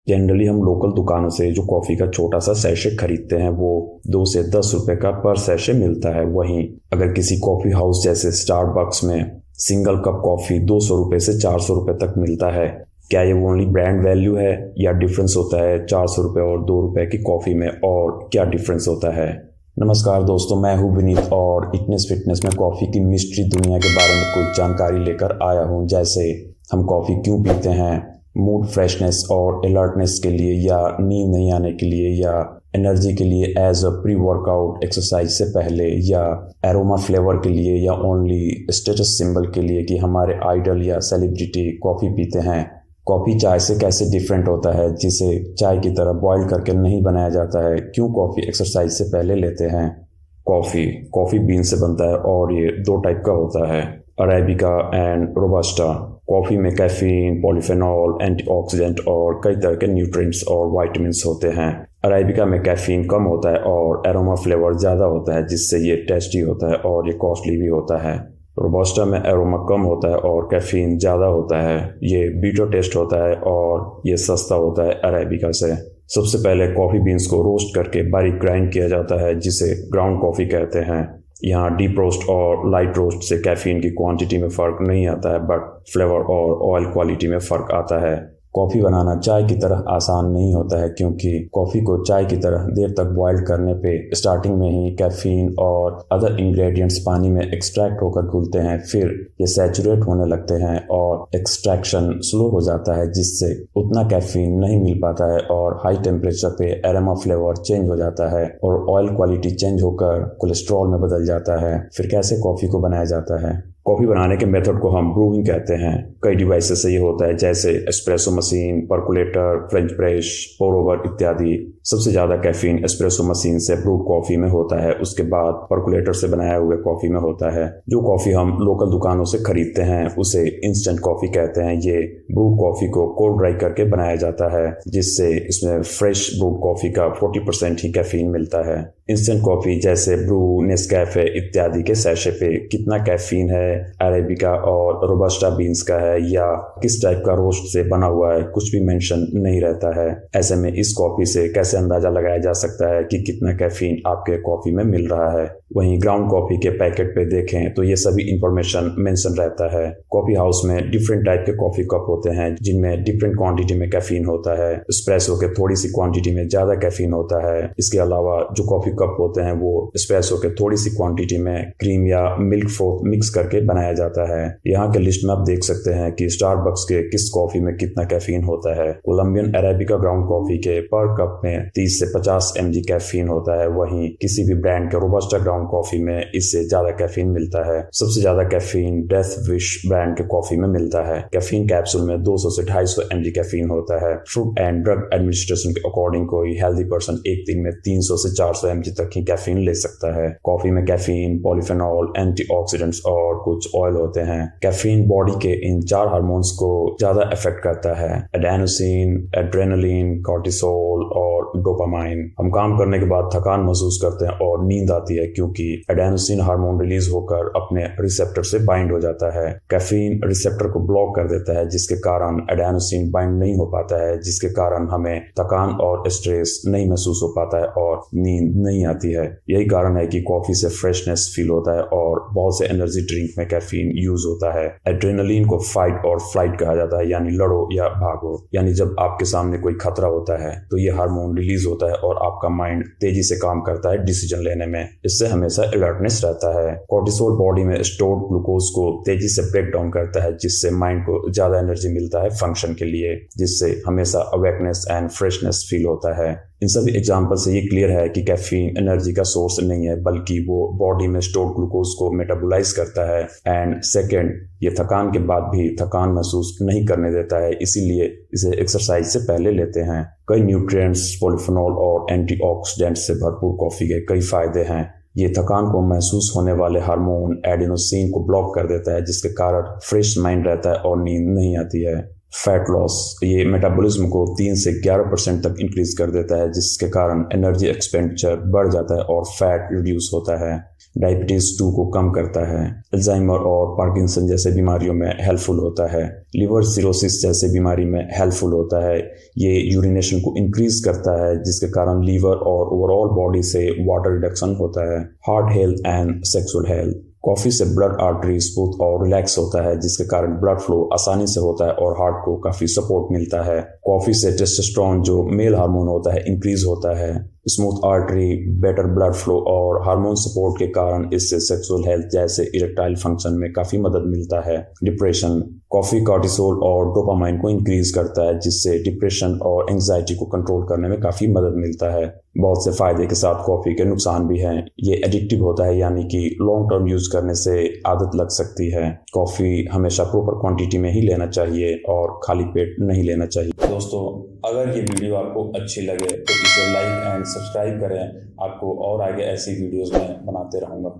Generally हम local दुकानों से जो कॉफ़ी का छोटा सा सैशे खरीदते हैं वो 2 से 10 रुपए का पर सैशे मिलता है। वहीं अगर किसी कॉफ़ी हाउस जैसे स्टारबक्स में सिंगल कप कॉफ़ी 200 रुपये से 400 रुपये तक मिलता है। क्या ये ओनली ब्रांड वैल्यू है या डिफरेंस होता है 400 रुपये और 2 रुपये की कॉफ़ी में, और क्या डिफरेंस होता है? नमस्कार दोस्तों, मैं हूँ विनीत और इटनेस फिटनेस में कॉफ़ी की मिस्ट्री दुनिया के बारे में कुछ जानकारी लेकर आया हूँ। जैसे हम कॉफ़ी क्यों पीते हैं, मूड फ्रेशनेस और अलर्टनेस के लिए, या नींद नहीं आने के लिए, या एनर्जी के लिए as a pre workout exercise से पहले, या एरोमा फ्लेवर के लिए, या ओनली स्टेटस सिंबल के लिए कि हमारे आइडल या सेलिब्रिटी कॉफ़ी पीते हैं। कॉफ़ी चाय से कैसे डिफरेंट होता है, जिसे चाय की तरह बॉईल करके नहीं बनाया जाता है। क्यों कॉफ़ी एक्सरसाइज से पहले लेते हैं? कॉफ़ी बीन से बनता है और ये 2 टाइप का होता है, अरेबिका एंड रोबस्टा। कॉफ़ी में कैफीन, पॉलीफेनॉल, एंटीऑक्सीडेंट और कई तरह के न्यूट्रिएंट्स और विटामिन्स होते हैं। अरेबिका में कैफीन कम होता है और एरोमा फ्लेवर ज़्यादा होता है, जिससे ये टेस्टी होता है और ये कॉस्टली भी होता है। रोबस्टा में एरोमा कम होता है और कैफीन ज़्यादा होता है। ये बीटर टेस्ट होता है और ये सस्ता होता है अरेबिका से। सबसे पहले कॉफ़ी बीन्स को रोस्ट करके बारीक ग्राइंड किया जाता है, जिसे ग्राउंड कॉफ़ी कहते हैं। यहाँ डीप रोस्ट और लाइट रोस्ट से कैफीन की क्वांटिटी में फ़र्क नहीं आता है, बट फ्लेवर और ऑयल क्वालिटी में फ़र्क आता है। कॉफ़ी बनाना चाय की तरह आसान नहीं होता है, क्योंकि कॉफ़ी को चाय की तरह देर तक बॉयल करने पे स्टार्टिंग में ही कैफीन और अदर इंग्रेडिएंट्स पानी में एक्सट्रैक्ट होकर घुलते हैं। फिर ये सैचुरेट होने लगते हैं और एक्सट्रैक्शन स्लो हो जाता है, जिससे उतना कैफीन नहीं मिल पाता है और हाई टेम्परेचर पे एरोमा फ्लेवर चेंज हो जाता है और ऑयल क्वालिटी चेंज होकर कोलेस्ट्रॉल में बदल जाता है। फिर कैसे कॉफ़ी को बनाया जाता है? कॉफ़ी बनाने के मेथड को हम ब्रूइंग कहते हैं। कई डिवाइसेस से ये होता है, जैसे एस्प्रेसो मशीन, परकुलेटर, फ्रेंच प्रेस, पोर ओवर इत्यादि। सबसे ज़्यादा कैफीन एस्प्रेसो मशीन से ब्रूड कॉफ़ी में होता है, उसके बाद परकुलेटर से बनाया हुए कॉफ़ी में होता है। जो कॉफ़ी हम लोकल दुकानों से खरीदते हैं उसे इंस्टेंट कॉफ़ी कहते हैं। ये ब्रूड कॉफ़ी को कोल्ड ड्राई करके बनाया जाता है, जिससे इसमें फ्रेश ब्रूड कॉफ़ी का 40% ही कैफीन मिलता है। इंस्टेंट कॉफ़ी जैसे ब्रू, नेस्कैफे इत्यादि के सैशे पे कितना कैफीन है, अरेबिका और रोबस्टा बीन्स का है, या किस टाइप का रोस्ट से बना हुआ है, कुछ भी मेंशन नहीं रहता है। ऐसे में इस कॉफ़ी से कैसे अंदाज़ा लगाया जा सकता है कि कितना कैफीन आपके कॉफ़ी में मिल रहा है? वहीं ग्राउंड कॉफ़ी के पैकेट पे देखें तो ये सभी इंफॉर्मेशन मेंशन रहता है। कॉफ़ी हाउस में डिफरेंट टाइप के कॉफ़ी कप होते हैं, जिनमें डिफरेंट क्वांटिटी में कैफीन होता है। एस्प्रेसो के थोड़ी सी क्वांटिटी में ज़्यादा कैफीन होता है। इसके अलावा जो कॉफ़ी कप होते हैं वो एस्प्रेसो के थोड़ी सी क्वांटिटी में क्रीम या मिल्क फ्रोथ मिक्स करके बनाया जाता है। यहाँ के लिस्ट में आप देख सकते हैं कि स्टारबक्स के किस कॉफ़ी में कितना कैफीन होता है। कोलंबियन अरेबिका ग्राउंड कॉफ़ी के पर कप में 30 से 50 mg कैफीन होता है। वहीं किसी भी ब्रांड के रोबस्टा ग्राउंड कॉफ़ी में इससे ज़्यादा कैफीन मिलता है। सबसे ज़्यादा कैफीन डेथ विश ब्रांड के कॉफ़ी में मिलता है। कैफीन कैप्सूल में 200 से 250 mg कैफीन होता है। फूड एंड ड्रग एडमिनिस्ट्रेशन के अकॉर्डिंग कोई हेल्दी पर्सन एक दिन में 300 से 400 mg तक ही कैफीन ले सकता है। कॉफ़ी में कैफीन, पॉलीफेनॉल, एंटीऑक्सीडेंट्स और कुछ ऑयल होते हैं। कैफीन बॉडी के इन 4 हार्मोन्स को ज़्यादा अफेक्ट करता है, एडेनोसिन, एड्रेनलिन, कॉर्टिसोल और डोपामाइन। हम काम करने के बाद थकान महसूस करते हैं और नींद आती है, क्योंकि एडेनोसिन हार्मोन रिलीज होकर अपने रिसेप्टर से बाइंड हो जाता है। कैफीन रिसेप्टर को ब्लॉक कर देता है, जिसके कारण एडेनोसिन बाइंड नहीं हो पाता है, जिसके कारण हमें थकान और स्ट्रेस नहीं महसूस हो पाता है और नींद नहीं आती है। यही कारण है कि कॉफी से फ्रेशनेस फील होता है और बहुत से एनर्जी ड्रिंक में कैफीन यूज होता है। एड्रेनलिन को फाइट और फ्लाइट कहा जाता है, यानी लड़ो या भागो। यानी जब आपके सामने कोई खतरा होता है तो ये हार्मोन रिलीज होता है और आपका माइंड तेजी से काम करता है डिसीजन लेने में। इससे हमेशा अलर्टनेस रहता है। कॉर्टिसोल बॉडी में स्टोर्ड ग्लूकोज को तेजी से ब्रेक डाउन करता है, जिससे माइंड को ज्यादा एनर्जी मिलता है फंक्शन के लिए, जिससे हमेशा अवेकनेस एंड फ्रेशनेस फील होता है। इन सभी एग्जाम्पल से ये क्लियर है कि कैफीन एनर्जी का सोर्स नहीं है, बल्कि वो बॉडी में स्टोर्ड ग्लूकोज को मेटाबोलाइज करता है। एंड सेकेंड, ये थकान के बाद भी थकान महसूस नहीं करने देता है, इसीलिए इसे एक्सरसाइज से पहले लेते हैं। कई न्यूट्रिएंट्स, पॉलीफेनॉल और एंटीऑक्सीडेंट्स से भरपूर कॉफी के कई फायदे हैं। ये थकान को महसूस होने वाले हार्मोन एडेनोसिन को ब्लॉक कर देता है, जिसके कारण फ्रेश माइंड रहता है और नींद नहीं आती है। फैट लॉस, ये मेटाबॉलिज्म को 3 से 11% तक इंक्रीज कर देता है, जिसके कारण एनर्जी एक्सपेंडिचर बढ़ जाता है और फैट रिड्यूस होता है। डायबिटीज 2 को कम करता है, अल्जाइमर और पार्किंसन जैसे बीमारियों में हेल्पफुल होता है, लिवर सिरोसिस जैसे बीमारी में हेल्पफुल होता है। ये यूरिनेशन को इंक्रीज करता है जिसके कारण लीवर और ओवरऑल बॉडी से वाटर रिडक्शन होता है। Heart health and sexual health, coffee से ब्लड आर्टरी स्मूथ और रिलैक्स होता है जिसके कारण ब्लड फ्लो आसानी से होता है और हार्ट को काफ़ी सपोर्ट मिलता है। कॉफ़ी से टेस्टोस्टेरोन जो मेल हार्मोन होता है इंक्रीज होता है। Smooth artery, better blood flow और हार्मोन सपोर्ट के कारण इससे सेक्सुअल हेल्थ जैसे इरेक्टाइल फंक्शन में काफ़ी मदद मिलता है। डिप्रेशन, कॉफ़ी कॉर्टिसोल और डोपामाइन को इंक्रीज करता है जिससे डिप्रेशन और एंजाइटी को कंट्रोल करने में काफ़ी मदद मिलता है। बहुत से फ़ायदे के साथ कॉफ़ी के नुकसान भी हैं। ये एडिक्टिव होता है यानी कि लॉन्ग टर्म यूज़ करने से आदत लग सकती है। कॉफ़ी हमेशा प्रॉपर क्वांटिटी में ही लेना चाहिए और खाली पेट नहीं लेना चाहिए। दोस्तों, अगर ये वीडियो आपको अच्छी लगे तो इसे लाइक एंड सब्सक्राइब करें। आपको और आगे ऐसी वीडियोस में बनाते रहूँगा।